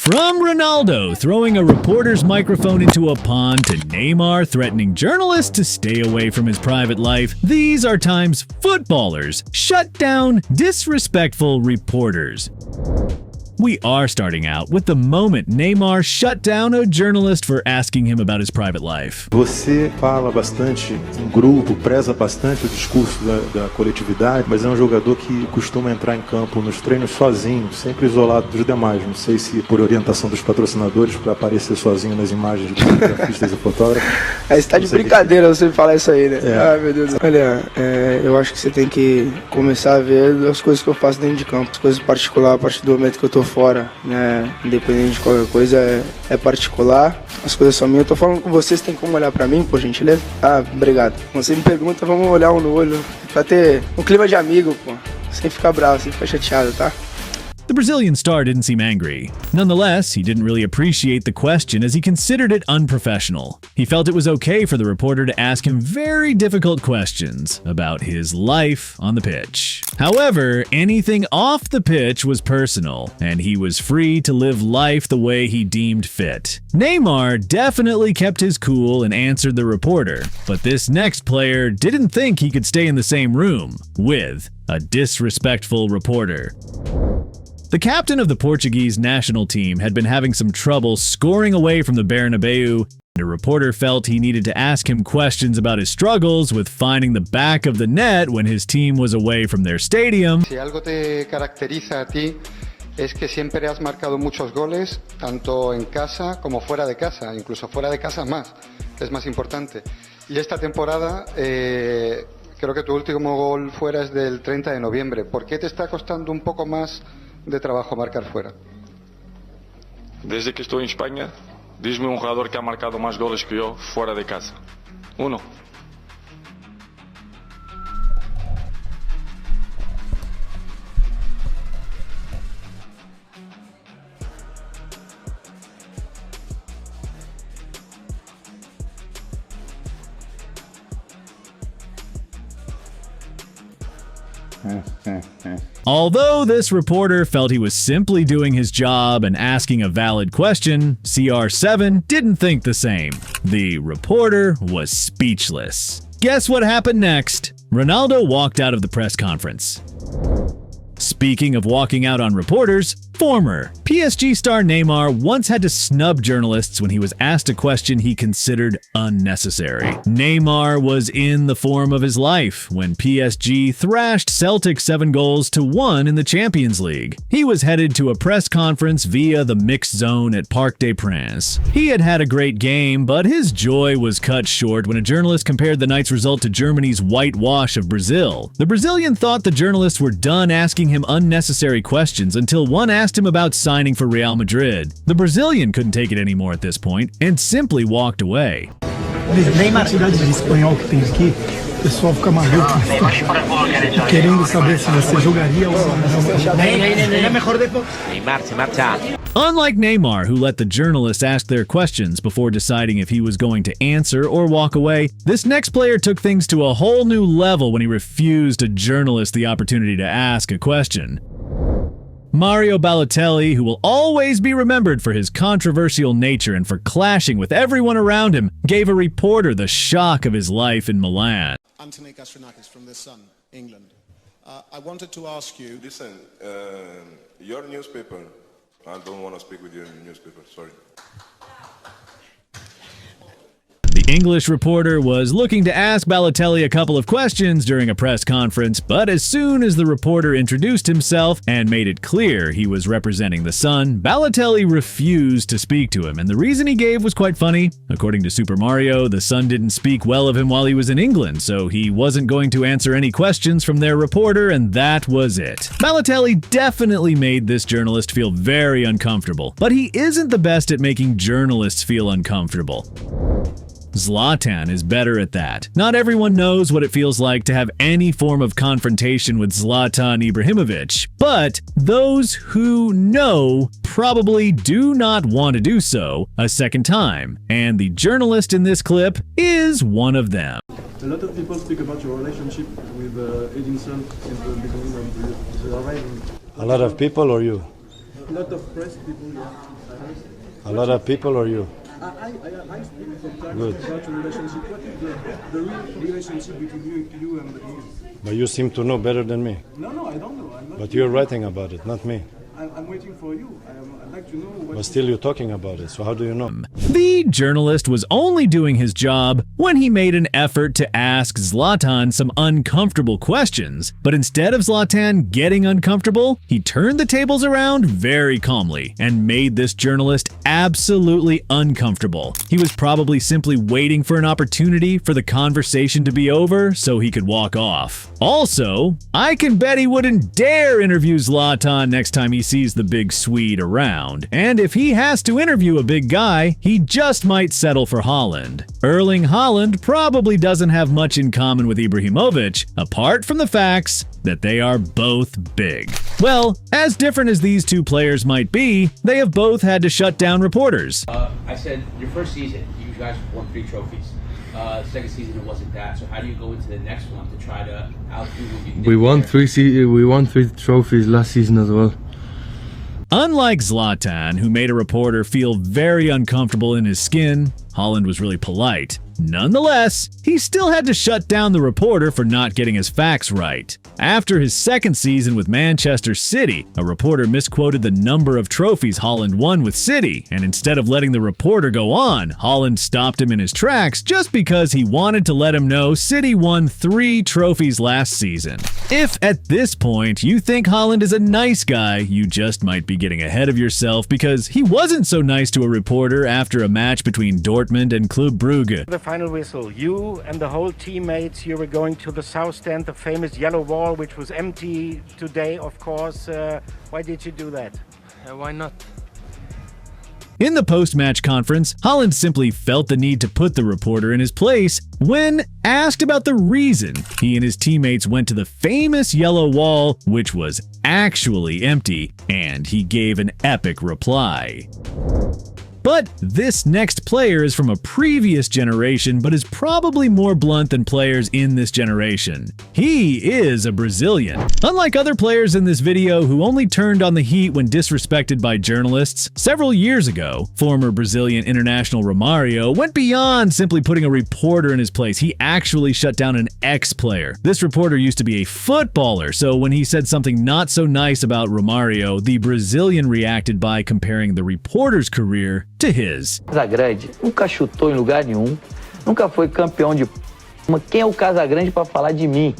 From Ronaldo throwing a reporter's microphone into a pond to Neymar threatening journalists to stay away from his private life, these are times footballers shut down disrespectful reporters. We are starting out with the moment Neymar shut down a journalist for asking him about his private life. Você fala bastante em grupo, preza bastante o discurso da coletividade, mas é um jogador que costuma entrar em campo nos treinos sozinho, sempre isolado dos demais. Não sei se por orientação dos patrocinadores para aparecer sozinho nas imagens dos fotografistas e fotógrafos. Aí você tá de brincadeira você falar isso aí, né? É. Ai, meu Deus. Olha, eu acho que você tem que começar a ver as coisas que eu faço dentro de campo, as coisas particulares a partir do momento que eu tô fora, né? Independente de qualquer coisa, é particular. As coisas são minhas. Eu tô falando com vocês, tem como olhar pra mim, por gentileza? Ah, obrigado. Você me pergunta, vamos olhar um no olho, pra ter um clima de amigo, pô. Sem ficar bravo, sem ficar chateado, tá? The Brazilian star didn't seem angry. Nonetheless, he didn't really appreciate the question as he considered it unprofessional. He felt it was okay for the reporter to ask him very difficult questions about his life on the pitch. However, anything off the pitch was personal, and he was free to live life the way he deemed fit. Neymar definitely kept his cool and answered the reporter, but this next player didn't think he could stay in the same room with a disrespectful reporter. The captain of the Portuguese national team had been having some trouble scoring away from the Bernabeu, and a reporter felt he needed to ask him questions about his struggles with finding the back of the net when his team was away from their stadium. Si algo te caracteriza a ti es que siempre has marcado muchos goles, tanto en casa como fuera de casa, incluso fuera de casa más, es más importante. Y esta temporada creo que tu último gol fuera es del 30 de noviembre. ¿Por qué te está costando un poco más de trabajo marcar fuera? Desde que estoy en España, dime un jugador que ha marcado más goles que yo fuera de casa. Uno. Although this reporter felt he was simply doing his job and asking a valid question, CR7 didn't think the same. The reporter was speechless. Guess what happened next? Ronaldo walked out of the press conference. Speaking of walking out on reporters, former PSG star Neymar once had to snub journalists when he was asked a question he considered unnecessary. Neymar was in the form of his life when PSG thrashed Celtic 7-1 in the Champions League. He was headed to a press conference via the mixed zone at Parc des Princes. He had had a great game, but his joy was cut short when a journalist compared the night's result to Germany's whitewash of Brazil. The Brazilian thought the journalists were done asking him unnecessary questions until one asked him about signing for Real Madrid. The Brazilian couldn't take it anymore at this point and simply walked away. Neymar, a quantidade de espanhol que tem aqui, o pessoal fica maluco, querendo saber se você jogaria ou Neymar se marcha. Unlike Neymar, who let the journalists ask their questions before deciding if he was going to answer or walk away, this next player took things to a whole new level when he refused a journalist the opportunity to ask a question. Mario Balotelli, who will always be remembered for his controversial nature and for clashing with everyone around him, gave a reporter the shock of his life in Milan. Anthony Castronakis from The Sun, England. I wanted to ask you... Listen, your newspaper, I don't want to speak with your newspaper, sorry. The English reporter was looking to ask Balotelli a couple of questions during a press conference, but as soon as the reporter introduced himself and made it clear he was representing The Sun, Balotelli refused to speak to him, and the reason he gave was quite funny. According to Super Mario, The Sun didn't speak well of him while he was in England, so he wasn't going to answer any questions from their reporter, and that was it. Balotelli definitely made this journalist feel very uncomfortable, but he isn't the best at making journalists feel uncomfortable. Zlatan is better at that. Not everyone knows what it feels like to have any form of confrontation with Zlatan Ibrahimovic, but those who know probably do not want to do so a second time, and the journalist in this clip is one of them. A lot of people speak about your relationship with Edinson since the beginning of the arrival. A lot of people or you? A lot of press people, yeah. A lot of people or you? I speak sometimes Good. about your relationship. What is the real relationship between you and the game? But you seem to know better than me. No, I don't know. I'm not But you're writing about it, not me. I'm waiting for you. I'd like to know what... But still you're talking about it, so how do you know? The journalist was only doing his job when he made an effort to ask Zlatan some uncomfortable questions. But instead of Zlatan getting uncomfortable, he turned the tables around very calmly and made this journalist absolutely uncomfortable. He was probably simply waiting for an opportunity for the conversation to be over so he could walk off. Also, I can bet he wouldn't dare interview Zlatan next time he sees the big Swede around. And if he has to interview a big guy, he just might settle for Haaland. Erling Haaland probably doesn't have much in common with Ibrahimovic, apart from the facts that they are both big. Well, as different as these two players might be, they have both had to shut down reporters. I said, your first season, you guys won 3 trophies. Second season, it wasn't that. So how do you go into the next one to try to outdo what you did? We won 3 trophies last season as well. Unlike Zlatan, who made a reporter feel very uncomfortable in his skin, Haaland was really polite. Nonetheless, he still had to shut down the reporter for not getting his facts right. After his second season with Manchester City, a reporter misquoted the number of trophies Haaland won with City, and instead of letting the reporter go on, Haaland stopped him in his tracks just because he wanted to let him know City won 3 trophies last season. If at this point you think Haaland is a nice guy, you just might be getting ahead of yourself because he wasn't so nice to a reporter after a match between Dortmund and Club Brugge. The final whistle, you and the whole teammates, you were going to the south stand, the famous yellow wall, which was empty today, of course. Why did you do that? Why not? In the post-match conference, Haaland simply felt the need to put the reporter in his place when asked about the reason he and his teammates went to the famous yellow wall, which was actually empty, and he gave an epic reply. But this next player is from a previous generation, but is probably more blunt than players in this generation. He is a Brazilian. Unlike other players in this video who only turned on the heat when disrespected by journalists, several years ago, former Brazilian international Romario went beyond simply putting a reporter in his place. He actually shut down an ex-player. This reporter used to be a footballer, so when he said something not so nice about Romario, the Brazilian reacted by comparing the reporter's career to his. Casagrande nunca chutou em lugar nenhum, nunca foi campeão de... Quem é o Casagrande para falar de mim?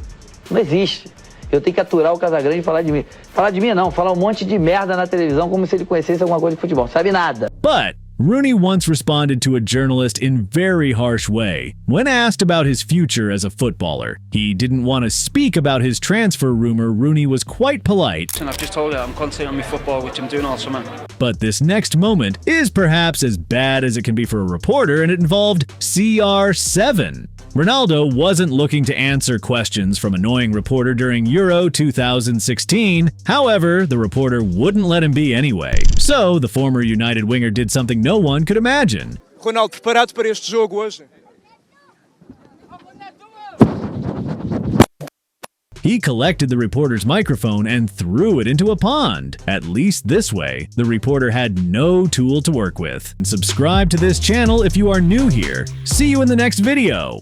Não existe. Eu tenho que aturar o Casagrande e falar de mim. Falar de mim não, falar monte de merda na televisão como se ele conhecesse alguma coisa de futebol. Sabe nada. But Rooney once responded to a journalist in very harsh way. When asked about his future as a footballer, he didn't want to speak about his transfer rumor. Rooney was quite polite. And I've just told her I'm concentrating on my football, which I'm doing all summer. But this next moment is perhaps as bad as it can be for a reporter, and it involved CR7. Ronaldo wasn't looking to answer questions from annoying reporter during Euro 2016. However, the reporter wouldn't let him be anyway. So, the former United winger did something no one could imagine. Ronaldo, preparado para este jogo hoje? He collected the reporter's microphone and threw it into a pond. At least this way, the reporter had no tool to work with. And subscribe to this channel if you are new here. See you in the next video.